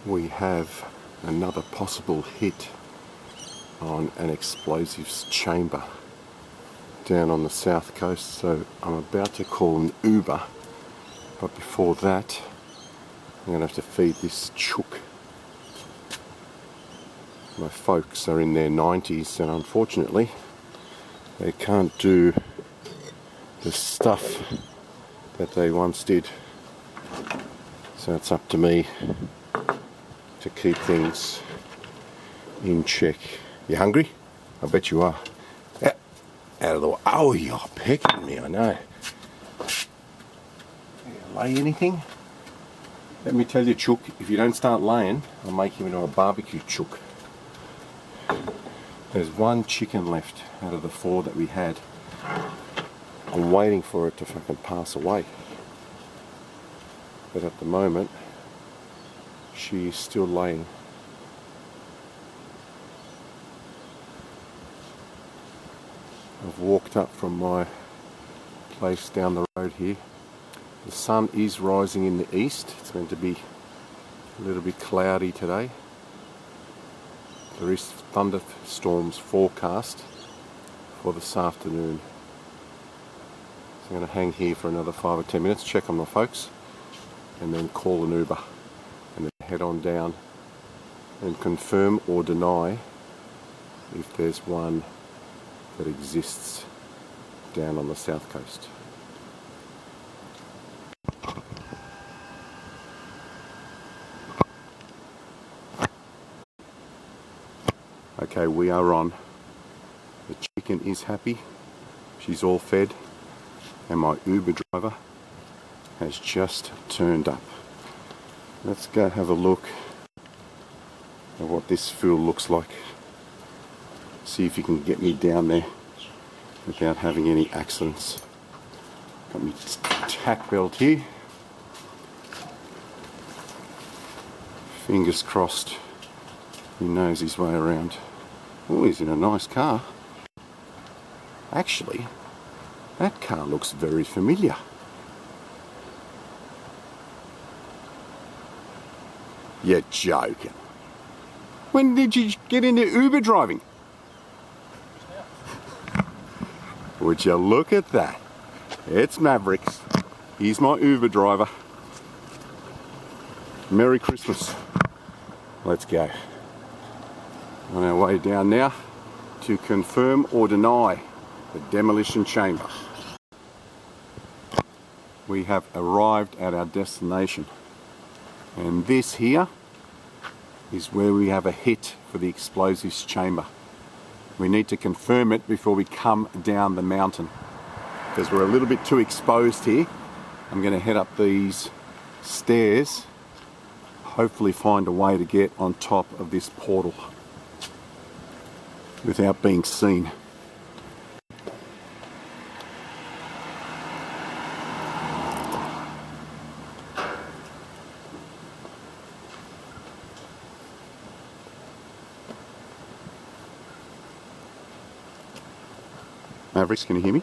we have another possible hit on an explosives chamber down on the south coast, so I'm about to call an Uber, but before that I'm going to have to feed this chook. My folks are in their 90s and unfortunately they can't do the stuff that they once did, so it's up to me to keep things in check. You hungry? I bet you are. Out of the way. Oh, you're pecking me, I know. You lay anything? Let me tell you, chook, if you don't start laying, I'll make you into a barbecue chook. There's one chicken left out of the 4 that we had. I'm waiting for it to fucking pass away. But at the moment, she's still laying. I've walked up from my place down the road here. The sun is rising in the east. It's meant to be a little bit cloudy today. There is thunderstorms forecast for this afternoon. So I'm going to hang here for another 5 or 10 minutes, check on my folks, and then call an Uber, and then head on down and confirm or deny if there's one that exists down on the south coast. Okay, we are on. The chicken is happy, she's all fed, and my Uber driver has just turned up. Let's go have a look at what this field looks like. See if you can get me down there without having any accidents. Got my tack belt here. Fingers crossed he knows his way around. Oh, he's in a nice car. Actually, that car looks very familiar. You're joking. When did you get into Uber driving? Would you look at that? It's Mavericks. He's my Uber driver. Merry Christmas. Let's go. On our way down now to confirm or deny the demolition chamber. We have arrived at our destination, and this here is where we have a hit for the explosives chamber. We need to confirm it before we come down the mountain, because we're a little bit too exposed here. I'm going to head up these stairs, hopefully find a way to get on top of this portal without being seen. Mavericks, can you hear me?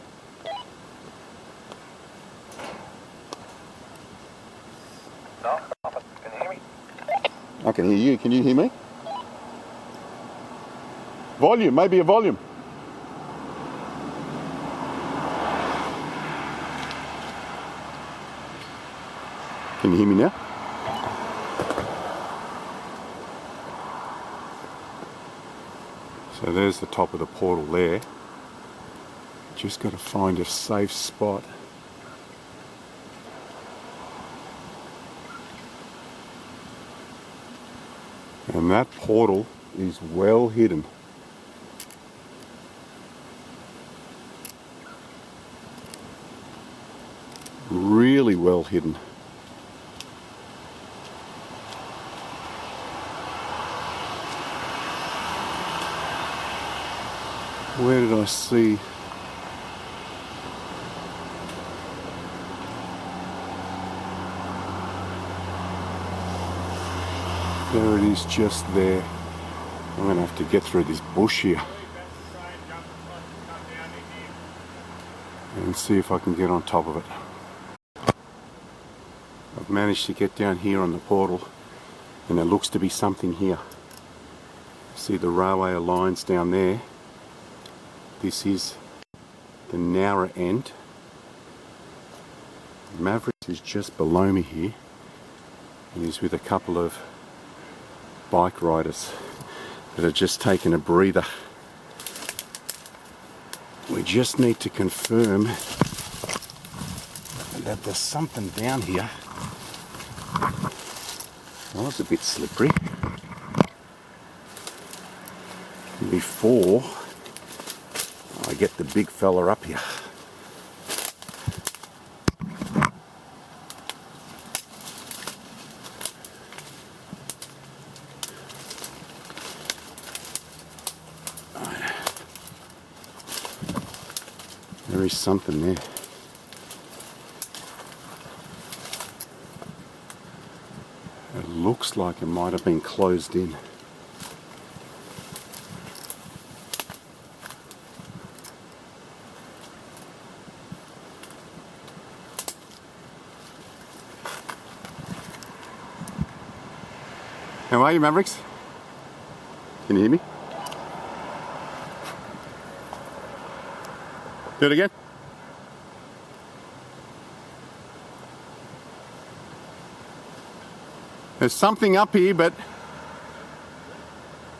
No, can you hear me? I can hear you. Can you hear me? Volume, maybe a volume. Can you hear me now? So there's the top of the portal there. Just got to find a safe spot. And that portal is well hidden. Really well hidden. Where did I see? There it is, just there. I'm going to have to get through this bush here and see if I can get on top of it. I've managed to get down here on the portal, And there looks to be something here. See the railway lines down there. This is the narrow end. Mavericks is just below me here. And he's with a couple of bike riders that are just taking a breather. We just need to confirm that there's something down here. Well, it's a bit slippery. Before I get the big fella up here. There is something there. It looks like it might have been closed in. How are you, Mavericks? Can you hear me? Do it again. There's something up here, but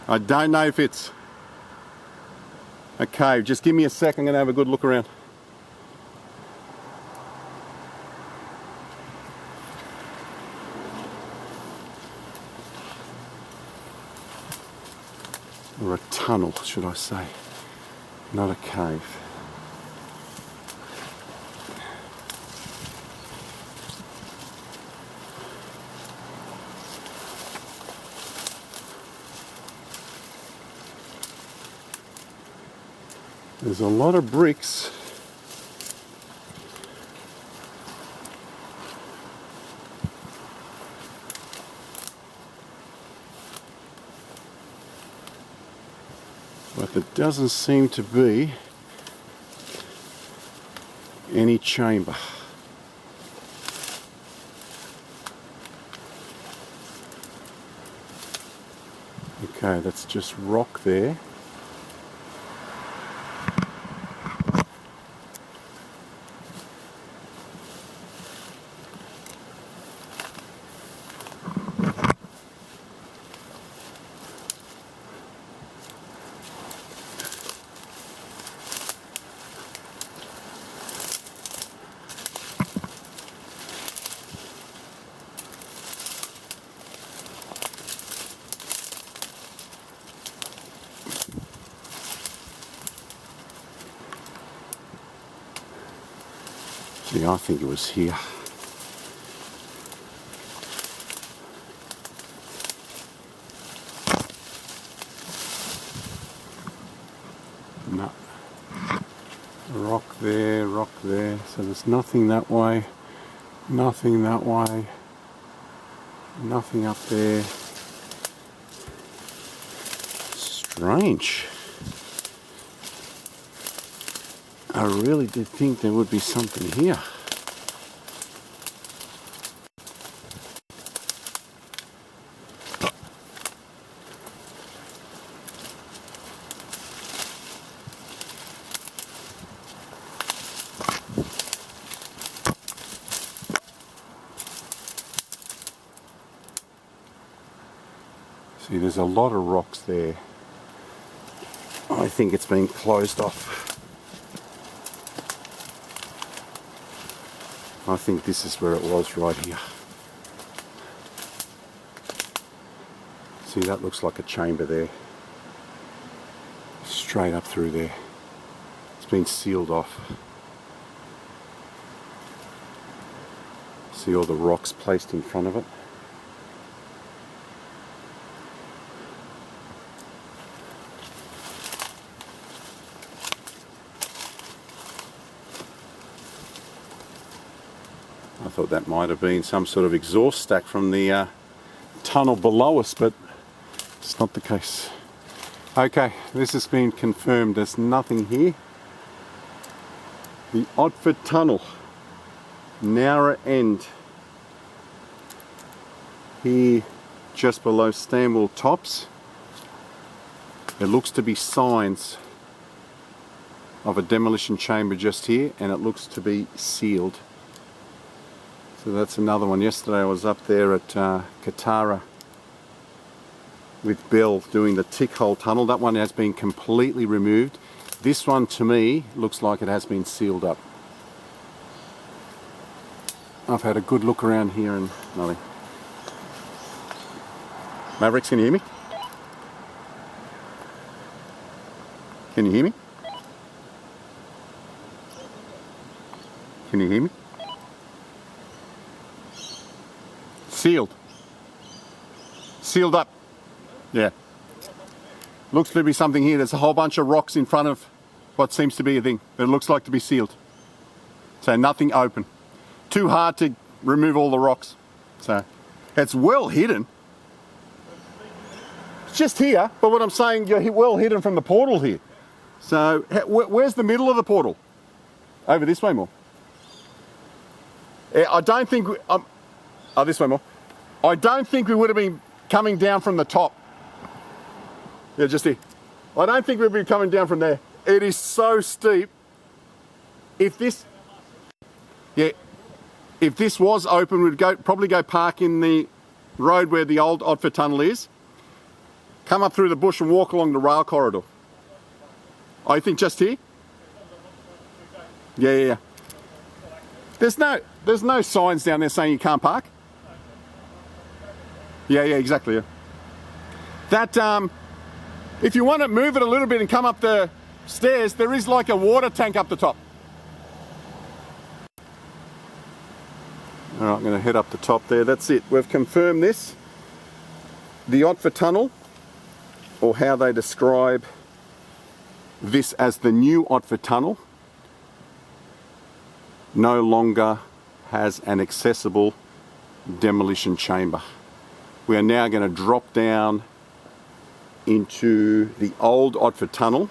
I don't know if it's a cave. Just give me a sec, I'm going to have a good look around. Or a tunnel, should I say. Not a cave. There's a lot of bricks. But there doesn't seem to be any chamber. Okay, that's just rock there. Gee, I think it was here. No. Rock there, rock there. So there's nothing that way, nothing that way, nothing up there. Strange. I really did think there would be something here. See, there's a lot of rocks there. I think it's been closed off. I think this is where it was, right here. See, that looks like a chamber there. Straight up through there. It's been sealed off. See all the rocks placed in front of it. I thought that might have been some sort of exhaust stack from the tunnel below us, but it's not the case. Okay, this has been confirmed. There's nothing here. The Otford tunnel, narrow end here just below Stanwell tops. There looks to be signs of a demolition chamber just here, and it looks to be sealed. So that's another one. Yesterday I was up there at Katara with Bill doing the tick hole tunnel. That one has been completely removed. This one to me looks like it has been sealed up. I've had a good look around here and nothing. Mavericks, can you hear me? Can you hear me? Can you hear me? Sealed. Sealed up. Yeah. Looks to be something here. There's a whole bunch of rocks in front of what seems to be a thing. But it looks like to be sealed. So nothing open. Too hard to remove all the rocks. So it's well hidden. It's just here, but what I'm saying, you're well hidden from the portal here. So where's the middle of the portal? Over this way more. I don't think, this way more. I don't think we would have been coming down from the top. Yeah, just here. I don't think we'd be coming down from there. It is so steep. If this was open, we'd probably go park in the road where the old Otford tunnel is, come up through the bush and walk along the rail corridor. I think just here? Yeah. There's no signs down there saying you can't park? Yeah, exactly. Yeah. That, if you want to move it a little bit and come up the stairs, there is like a water tank up the top. All right, I'm going to head up the top there. That's it. We've confirmed this. The Otford tunnel, or how they describe this as the new Otford tunnel, no longer has an accessible demolition chamber. We are now going to drop down into the old Otford tunnel,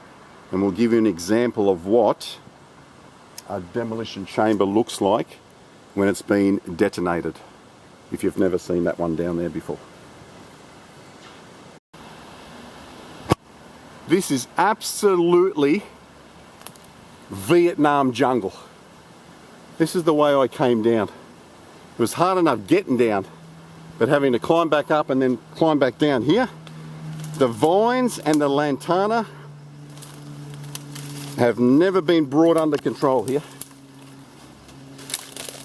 and we'll give you an example of what a demolition chamber looks like when it's been detonated, if you've never seen that one down there before. This is absolutely Vietnam jungle. This is the way I came down. It was hard enough getting down, but having to climb back up and then climb back down here. The vines and the lantana have never been brought under control here.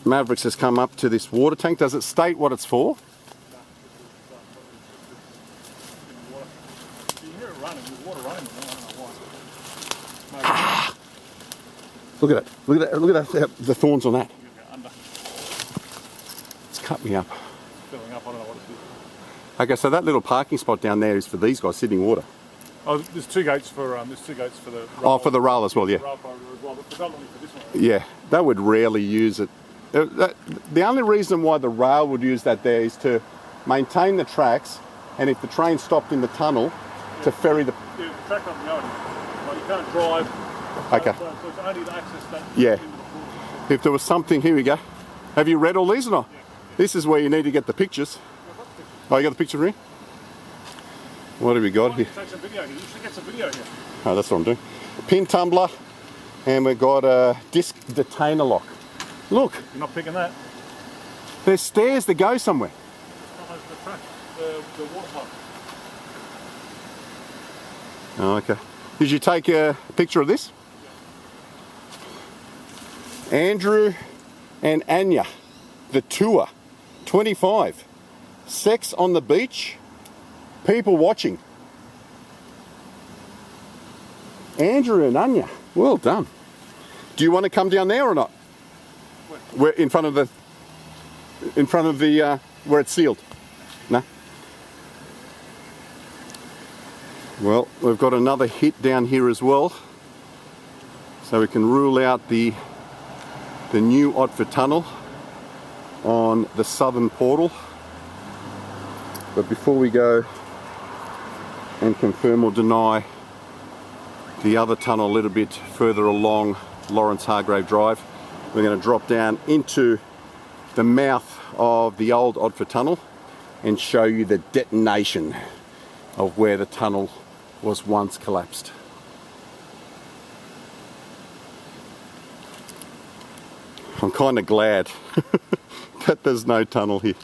Mavericks has come up to this water tank. Does it state what it's for? You hear it running, there's water running, I don't know why. Ah. Look at it. Look at that, the thorns on that. It's cut me up. Filling up, I don't know what it is. Okay, so that little parking spot down there is for these guys sitting water. Oh, there's two gates for the rail. Oh, for the rail as well, yeah. Rail corridor as well, but predominantly for this one. Yeah, they would rarely use it. The only reason why the rail would use that there is to maintain the tracks, and if the train stopped in the tunnel, to ferry the... Yeah, the track doesn't go anywhere. Like, you can't drive. Okay. So it's only to access that. Yeah. Into the portal. If there was something... Here we go. Have you read all these or not? Yeah. This is where you need to get the pictures. Oh, you got the picture here? What have we got here? Take some video here. You should get some video here. Oh, that's what I'm doing. Pin tumbler, and we've got a disc detainer lock. Look, You're not picking that. there's stairs that go somewhere. It's not over the track. The water pipe. Oh, okay. Did you take a picture of this? Yeah. Andrew and Anya, the tour, 25. Sex on the beach, people watching. Andrew and Anya, well done. Do you want to come down there or not? Where in front of the where it's sealed? No? Well, we've got another hit down here as well. So we can rule out the new Otford tunnel on the southern portal. But before we go and confirm or deny the other tunnel a little bit further along Lawrence Hargrave Drive, we're going to drop down into the mouth of the old Otford tunnel, and show you the detonation of where the tunnel was once collapsed. I'm kind of glad that there's no tunnel here.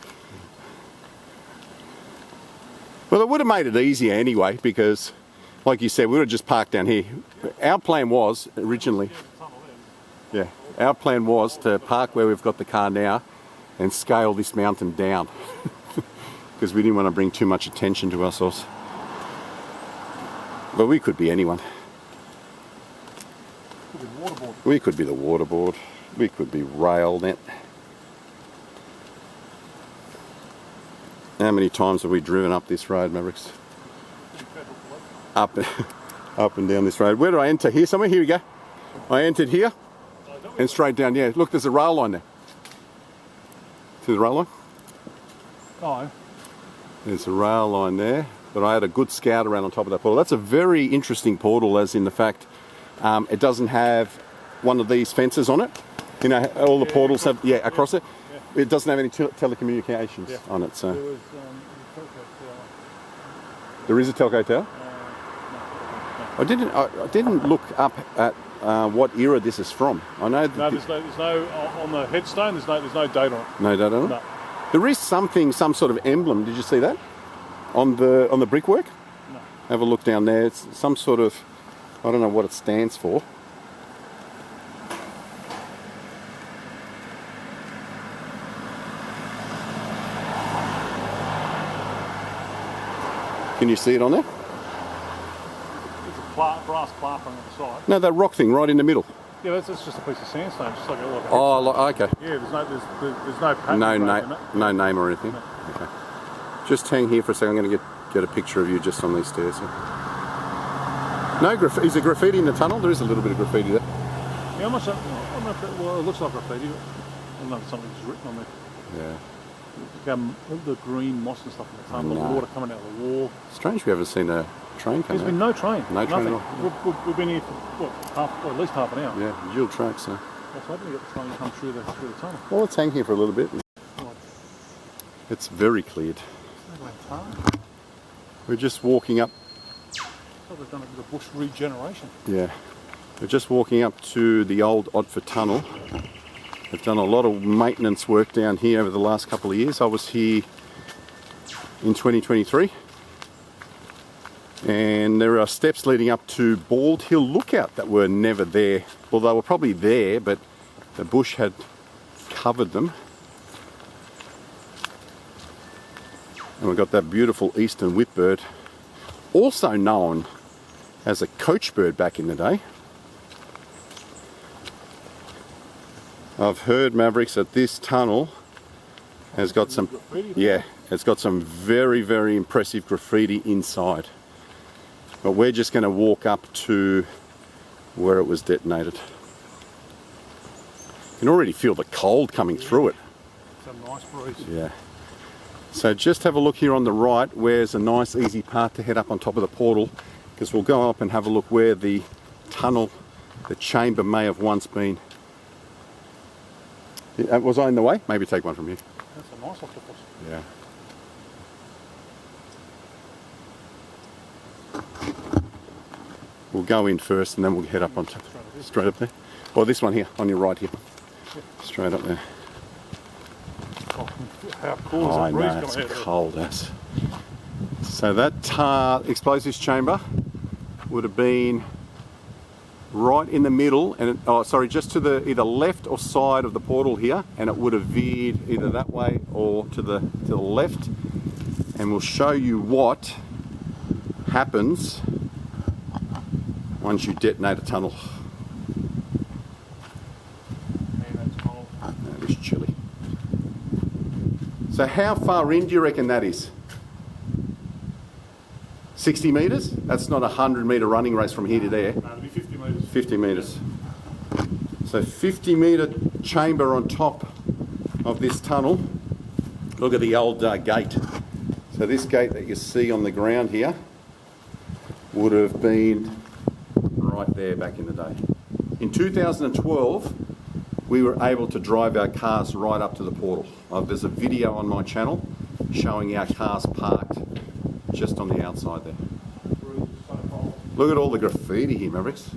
Well, it would have made it easier anyway, because like you said, we would have just parked down here. Our plan was originally, yeah, our plan was to park where we've got the car now and scale this mountain down because we didn't want to bring too much attention to ourselves. But we could be anyone. We could be the water board. We could be RailNet. How many times have we driven up this road, Mavericks? Up and down this road. Where did I enter? Here somewhere? Here we go. I entered here and straight down. Yeah, look, there's a rail line there. See the rail line? Oh. There's a rail line there. But I had a good scout around on top of that portal. That's a very interesting portal, as in the fact it doesn't have one of these fences on it. You know, all the portals have, across it. Yeah. It doesn't have any telecommunications on it. So there was there is a telco tower. No. I didn't look up at what era this is from. I know. No, there's no on the headstone. There's no date on it. No date on it. No. There is something, some sort of emblem. Did you see that on the brickwork? No. Have a look down there. It's some sort of, I don't know what it stands for. Can you see it on there? There's a brass clapper on the side. No, that rock thing right in the middle. Yeah, that's just a piece of sandstone, just like a little. Oh, okay. Yeah, there's no pattern. No name or anything. No. Okay. Just hang here for a second. I'm going to get a picture of you just on these stairs here. No graffiti. Is there graffiti in the tunnel? There is a little bit of graffiti there. Yeah, I'm not sure. I don't know if it looks like graffiti, but I don't know if something's written on there. Yeah. The green moss and stuff in the tunnel, the water coming out of the wall. Strange we haven't seen a train come out. There's been no train. No train at all. We've been here for at least half an hour. Yeah, dual track, so. I was hoping to get the train to come through the tunnel. Well, let's hang here for a little bit. It's very cleared. We're just walking up. So they've done a bit of bush regeneration. Yeah. We're just walking up to the old Otford tunnel. They've done a lot of maintenance work down here over the last couple of years. I was here in 2023. And there are steps leading up to Bald Hill Lookout that were never there. Well, they were probably there, but the bush had covered them. And we've got that beautiful eastern whipbird, also known as a coach bird back in the day. I've heard, Mavericks, that this tunnel has got some, it's got some very, very impressive graffiti inside. But we're just going to walk up to where it was detonated. You can already feel the cold coming through it. It's a nice breeze. Yeah. So just have a look here on the right, where's a nice easy path to head up on top of the portal, because we'll go up and have a look where the tunnel, the chamber may have once been. Was I in the way? Maybe take one from here. That's a nice octopus. Yeah. We'll go in first and then we'll head up on top. Straight up there. Or this one here, on your right here. Straight up there. Oh, how cool is Oh, that breeze no, it's coming out? cold as. So that explosives chamber would have been right in the middle, and just to the either left or side of the portal here, and it would have veered either that way or to the left. And we'll show you what happens once you detonate a tunnel. Man, that's cold. That is chilly. So how far in do you reckon that is? 60 metres? That's not a 100-metre running race from here to there. No, it'll be 50 metres. 50 metres. So 50-metre chamber on top of this tunnel. Look at the old gate. So this gate that you see on the ground here would have been right there back in the day. In 2012, we were able to drive our cars right up to the portal. There's a video on my channel showing our cars parked just on the outside there. Look at all the graffiti here, Mavericks.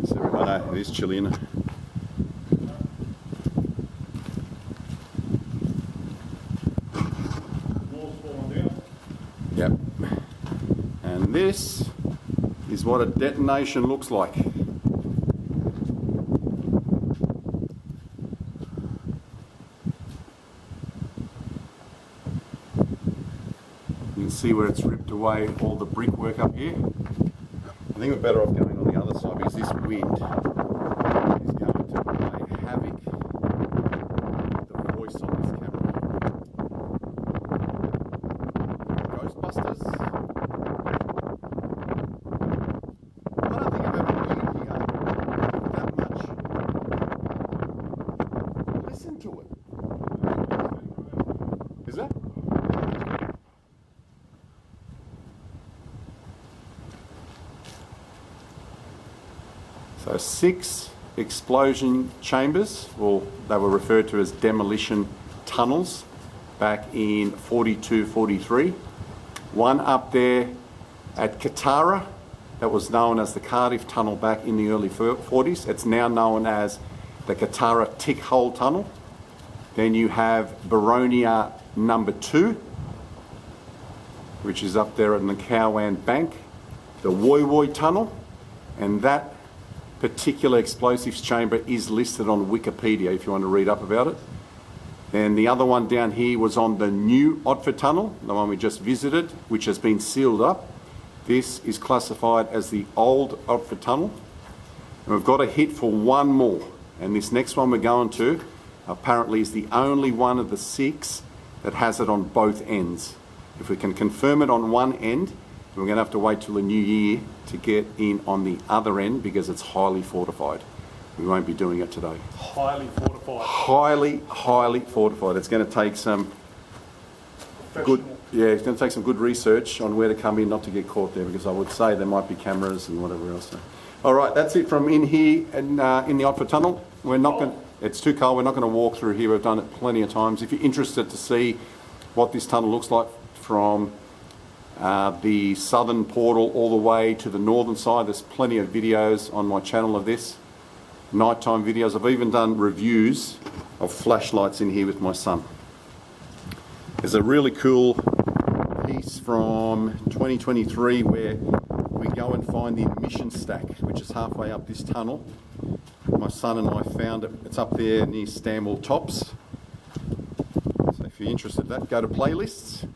So everyone know it is chilly, isn't it? Yep. And this is what a detonation looks like. You can see where it's ripped away all the brickwork up here. I think we're better off going on the other side because this wind is going to play havoc with the voice on this camera. Ghostbusters. I don't think I've ever been here that much. Listen to it. Is that? So 6 explosion chambers, or they were referred to as demolition tunnels back in 42, 43. One up there at Katara, that was known as the Cardiff Tunnel back in the early 40s. It's now known as the Katara Tick Hole Tunnel. Then you have Baronia number 2, which is up there in the Cowan Bank. The Woy Woy Tunnel, and that particular explosives chamber is listed on Wikipedia if you want to read up about it. And the other one down here was on the new Otford Tunnel, the one we just visited, which has been sealed up. This is classified as the old Otford Tunnel. And we've got a hit for one more. And this next one we're going to apparently is the only one of the 6 that has it on both ends. If we can confirm it on one end, we're going to have to wait till the new year to get in on the other end because it's highly fortified. We won't be doing it today. Highly fortified. Highly fortified. It's going to take some good, it's going to take some good research on where to come in not to get caught there, because I would say there might be cameras and whatever else. All right, that's it from in here and in the Otford Tunnel. We're not going. It's too cold. We're not going to walk through here. We've done it plenty of times. If you're interested to see what this tunnel looks like from the southern portal all the way to the northern side, there's plenty of videos on my channel of this. Nighttime videos. I've even done reviews of flashlights in here with my son. There's a really cool piece from 2023 where we go and find the emission stack, which is halfway up this tunnel. My son and I found it. It's up there near Stanwell Tops. So if you're interested in that, go to playlists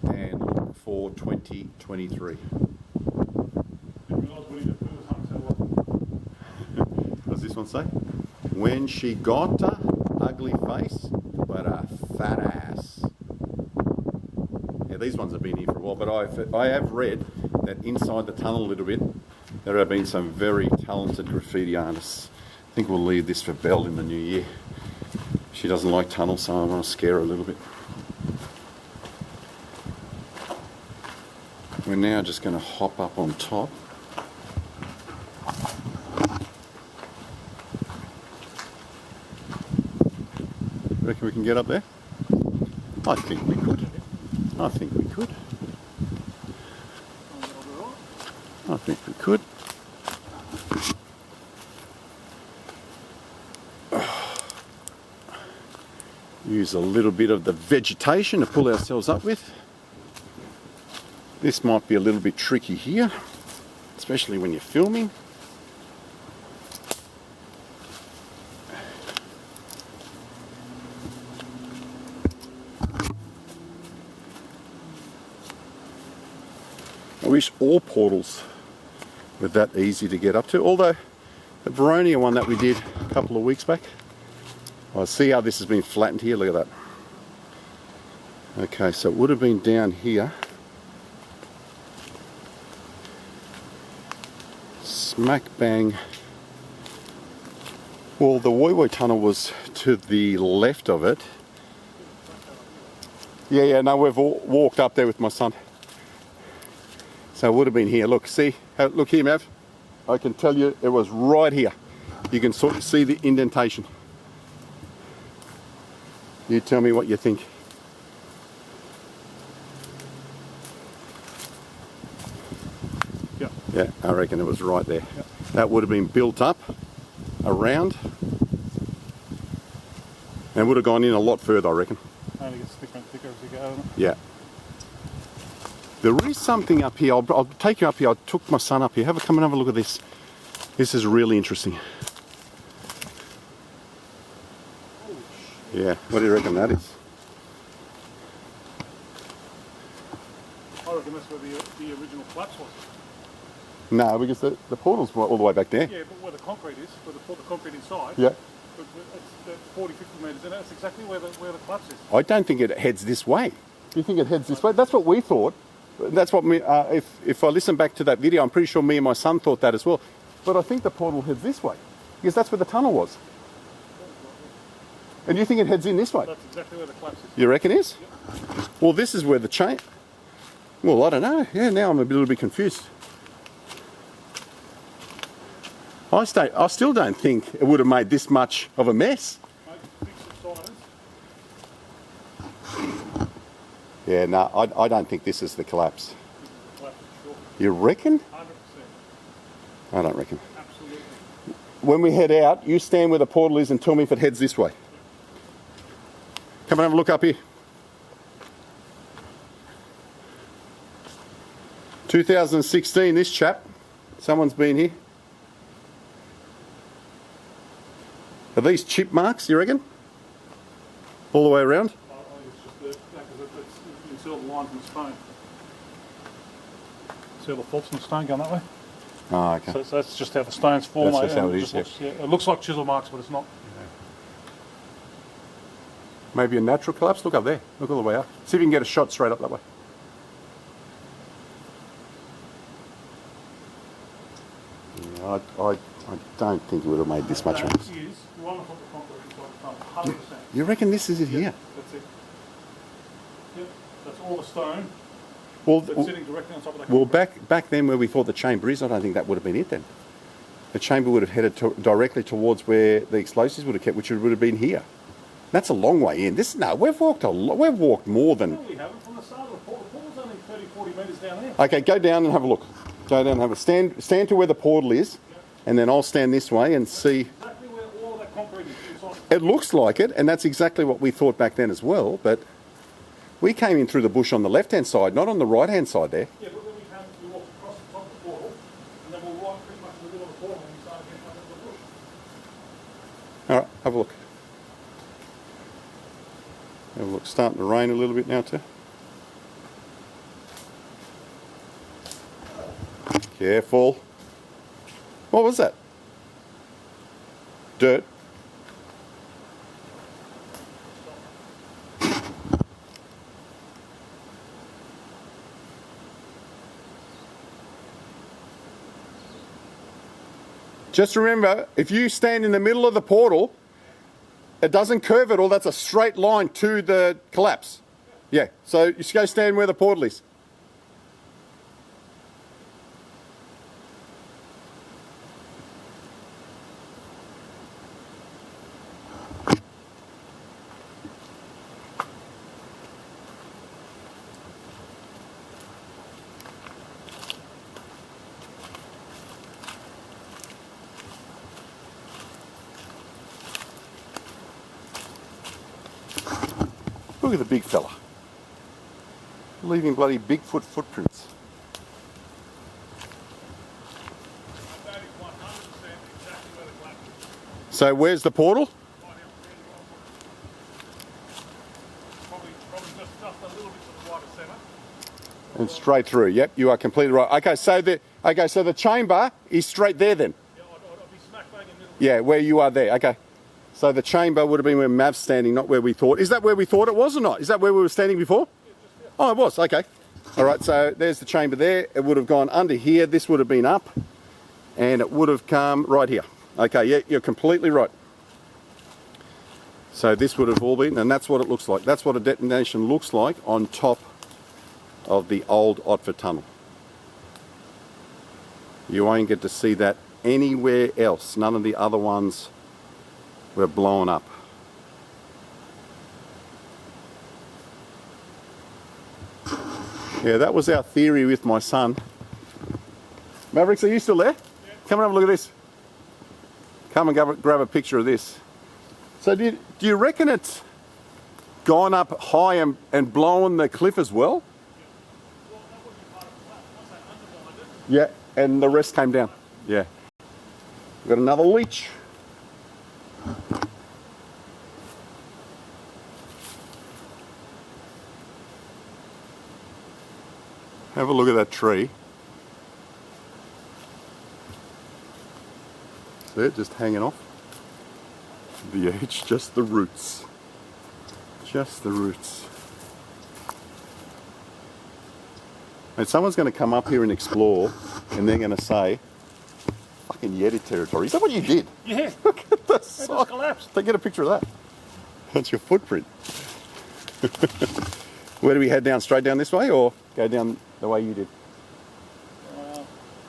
and look for 2023. What does this one say? When she got a ugly face, but a fat ass. Yeah, these ones have been here for a while, but I have read that inside the tunnel a little bit, there have been some very talented graffiti artists. I think we'll leave this for Belle in the new year. She doesn't like tunnels, so I want to scare her a little bit. We're now just going to hop up on top. Reckon we can get up there? I think we could. I think we could. I think we could. Use a little bit of the vegetation to pull ourselves up with. This might be a little bit tricky here, especially when you're filming. I wish all portals were that easy to get up to, although the Baronia one that we did a couple of weeks back, I see how this has been flattened here, look at that. Okay, so it would have been down here. Smack bang. Well, the Woy Woy Tunnel was to the left of it. Yeah, no, we've all walked up there with my son. So it would have been here. Look, see, look here, Mav. I can tell you it was right here. You can sort of see the indentation. You tell me what you think. Yeah. Yeah, I reckon it was right there. Yeah. That would have been built up around and would have gone in a lot further, I reckon. Only gets thicker and thicker as you go. Doesn't it? Yeah. There is something up here. I'll take you up here. I took my son up here. Come and have a look at this. This is really interesting. Yeah, what do you reckon that is? I reckon that's where the original collapse was. No, because the portal's all the way back there. Yeah, but where the concrete is, where they put the concrete inside. Yeah. But it's 40, 50 metres in it. That's exactly where the collapse is. I don't think it heads this way. Do you think it heads this way? That's what we thought. That's what me. If I listen back to that video, I'm pretty sure me and my son thought that as well. But I think the portal heads this way because that's where the tunnel was. And you think it heads in this way? That's exactly where the collapse is. You reckon it is? Yep. Well, this is where the chain. Well, I don't know. Yeah, now I'm a little bit confused. I still don't think it would have made this much of a mess. Mate, big subsidence. Yeah, no, I don't think this is the collapse. Collapse, sure. You reckon? 100%. I don't reckon. Absolutely. When we head out, you stand where the portal is and tell me if it heads this way. Come and have a look up here. 2016, this chap. Someone's been here. Are these chip marks, you reckon? All the way around? I think it's just because you can see all the lines in the stone. See all the faults in the stone going that way? Oh, okay. So that's just how the stones form. That's just mate, how and it is, yeah. looks, it looks like chisel marks, but it's not. Maybe a natural collapse? Look up there. Look all the way up. See if you can get a shot straight up that way. Yeah, I don't think it would have made this much of a mess. Is you want to put the concrete inside the tunnel, 100%. You reckon this is it here? That's it. Yep, that's all the stone Well, that's sitting directly on top of that well, concrete. back then where we thought the chamber is, I don't think that would have been it then. The chamber would have headed directly towards where the explosives would have kept, which would have been here. That's a long way in. We've walked a lot. We've walked more than. No, we haven't. From the start of the portal, the portal's only 30, 40 metres down there. Okay, go down and have a look. Go down and have a stand to where the portal is, and then I'll stand this way and see. Exactly where all that concrete is inside. It looks like it, and that's exactly what we thought back then as well. But we came in through the bush on the left-hand side, not on the right-hand side there. Yeah, but then we walked across the top of the portal, and then we'll right pretty much in the middle of the portal, and we started getting up into the bush. All right, have a look. Have a look. Starting to rain a little bit now too. Careful. What was that? Dirt. Just remember, if you stand in the middle of the portal, it doesn't curve at all. That's a straight line to the collapse. Yeah, so you just go stand where the portal is. Look at the big fella. Leaving bloody Bigfoot footprints. That is 100% exactly where the collapse is. So where's the portal? Right out there, probably just a little bit to the right of centre. And straight through. Yep, you are completely right. Okay, so the chamber is straight there then. Yeah, I'd be smack bang in the middle. Yeah, where you are there. Okay. So the chamber would have been where Mav's standing, not where we thought. Is that where we thought it was or not? Is that where we were standing before? Oh, it was. Okay. All right, so there's the chamber there. It would have gone under here. This would have been up. And it would have come right here. Okay, yeah, you're completely right. So this would have all been, and that's what it looks like. That's what a detonation looks like on top of the old Otford tunnel. You won't get to see that anywhere else. None of the other ones were blown up. Yeah, that was our theory with my son. Mavericks, are you still there? Yeah. Come and have a look at this. Come and grab a picture of this. So do you reckon it's gone up high and blown the cliff as well? Well, that would be part of the plan. Once they undermined it, Yeah, and the rest came down. Yeah. We've got another leech. Have a look at that tree. See it just hanging off? The edge, just the roots. Just the roots. And someone's going to come up here and explore, and they're going to say, fucking Yeti territory. Is that what you did? yeah, Look at the it size. just collapsed. Take get a picture of that. That's your footprint. Where do we head down? Straight down this way, or go down the way you did?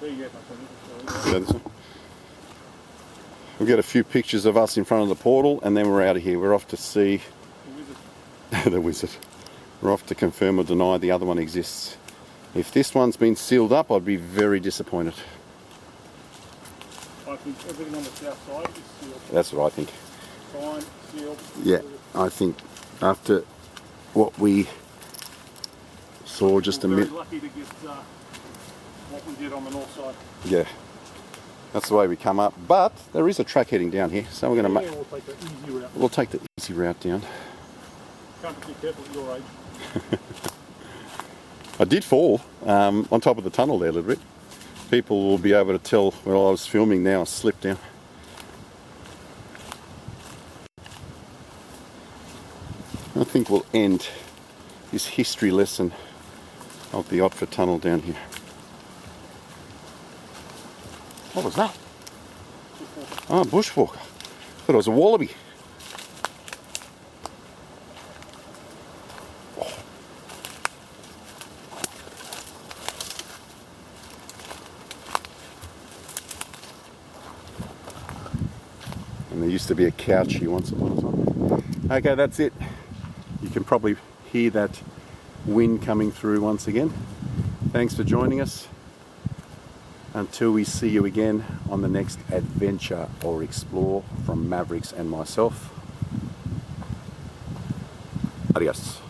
There you go, my friend. Go this way. We'll get a few pictures of us in front of the portal, and then we're out of here. We're off to see the wizard. We're off to confirm or deny the other one exists. If this one's been sealed up, I'd be very disappointed. I think everything on the south side is sealed. That's what I think. Fine, sealed. Yeah, I think after what we saw just a We're minute. very lucky to get what we did on the north side. Yeah, that's the way we come up. But there is a track heading down here, so we're going to Yeah, we'll take the easy route. we'll take the easy route down. Can't be too careful at your age. I did fall on top of the tunnel there a little bit. People will be able to tell while I was filming now, I slipped down. I think we'll end this history lesson of the Otford tunnel down here. What was that? Oh, bushwalker. Thought it was a wallaby. And there used to be a couch here once upon a time. Okay, that's it. You can probably hear that wind coming through once again. Thanks for joining us. Until we see you again on the next adventure or explore from Mavericks and myself. Adios.